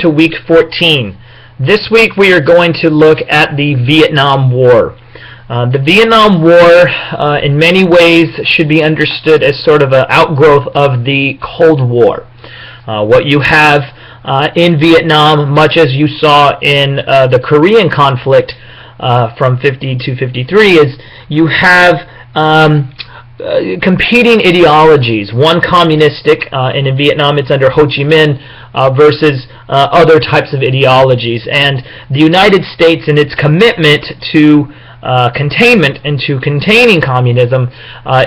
To week 14. This week we are going to look at the Vietnam War. The Vietnam War in many ways should be understood as sort of an outgrowth of the Cold War. What you have in Vietnam, much as you saw in the Korean conflict from 50 to 53, is you have competing ideologies, one communistic, and in Vietnam it's under Ho Chi Minh, versus other types of ideologies. And the United States, in its commitment to containment and to containing communism,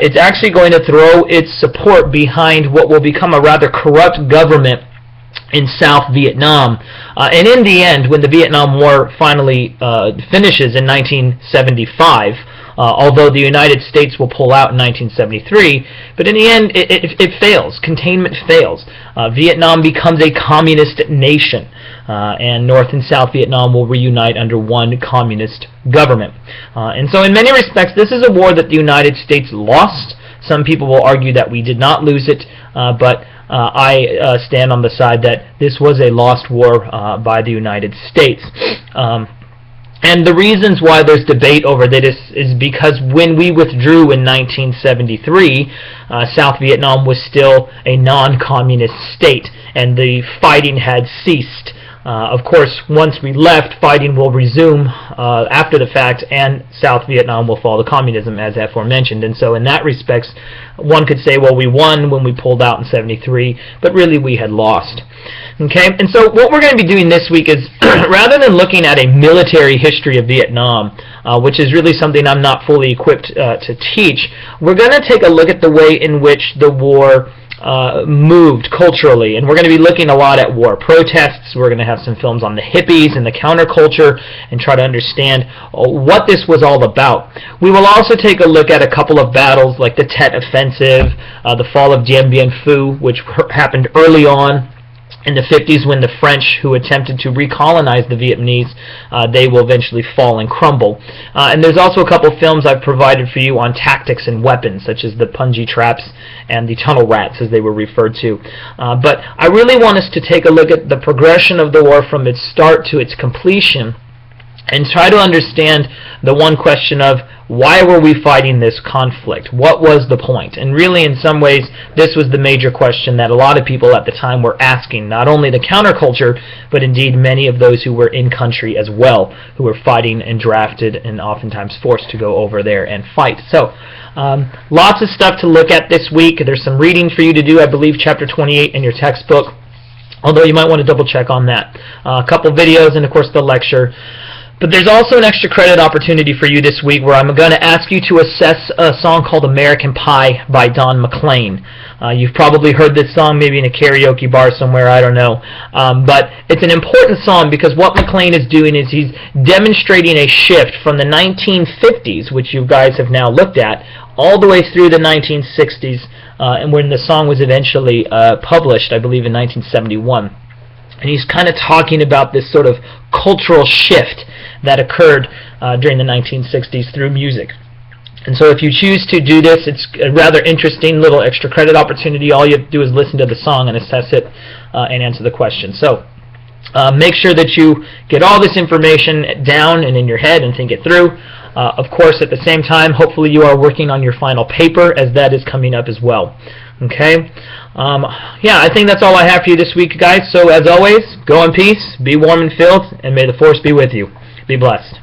it's actually going to throw its support behind what will become a rather corrupt government in South Vietnam. And in the end, when the Vietnam War finally finishes in 1975, although the United States will pull out in 1973, but in the end it fails. Containment fails. Vietnam becomes a communist nation, and North and South Vietnam will reunite under one communist government. And so in many respects this is a war that the United States lost. Some people will argue that we did not lose it, but I stand on the side that this was a lost war by the United States. And the reasons why there's debate over this is because when we withdrew in 1973, South Vietnam was still a non-communist state, and the fighting had ceased. Of course, once we left, fighting will resume after the fact, and South Vietnam will fall to communism, as aforementioned. And so in that respect, one could say, well, we won when we pulled out in 73, but really we had lost. Okay, and so what we're going to be doing this week is, rather than looking at a military history of Vietnam, which is really something I'm not fully equipped to teach, we're going to take a look at the way in which the war moved culturally, and we're going to be looking a lot at war protests. We're going to have some films on the hippies and the counterculture and try to understand what this was all about. We will also take a look at a couple of battles like the Tet Offensive, the fall of Dien Bien Phu, which happened early on in the 50s when the French, who attempted to recolonize the Vietnamese, they will eventually fall and crumble. And there's also a couple films I've provided for you on tactics and weapons, such as the punji traps and the tunnel rats, as they were referred to. But I really want us to take a look at the progression of the war from its start to its completion, and try to understand the one question of, why were we fighting this conflict? What was the point? And really, in some ways, this was the major question that a lot of people at the time were asking, not only the counterculture, but indeed many of those who were in country as well, who were fighting and drafted and oftentimes forced to go over there and fight. So, lots of stuff to look at this week. There's some reading for you to do, I believe, chapter 28 in your textbook, although you might want to double check on that. A couple videos and, of course, the lecture. But there's also an extra credit opportunity for you this week where I'm going to ask you to assess a song called American Pie by Don McLean. You've probably heard this song maybe in a karaoke bar somewhere, I don't know. But it's an important song because what McLean is doing is he's demonstrating a shift from the 1950s, which you guys have now looked at, all the way through the 1960s, and when the song was eventually published, I believe in 1971. And he's kind of talking about this sort of cultural shift that occurred during the 1960s through music. And so if you choose to do this, it's a rather interesting little extra credit opportunity. All you have to do is listen to the song and assess it and answer the question. So make sure that you get all this information down and in your head and think it through. Of course, at the same time, hopefully you are working on your final paper, as that is coming up as well. Okay? Yeah, I think that's all I have for you this week, guys. So as always, go in peace, be warm and filled, and may the force be with you. Be blessed.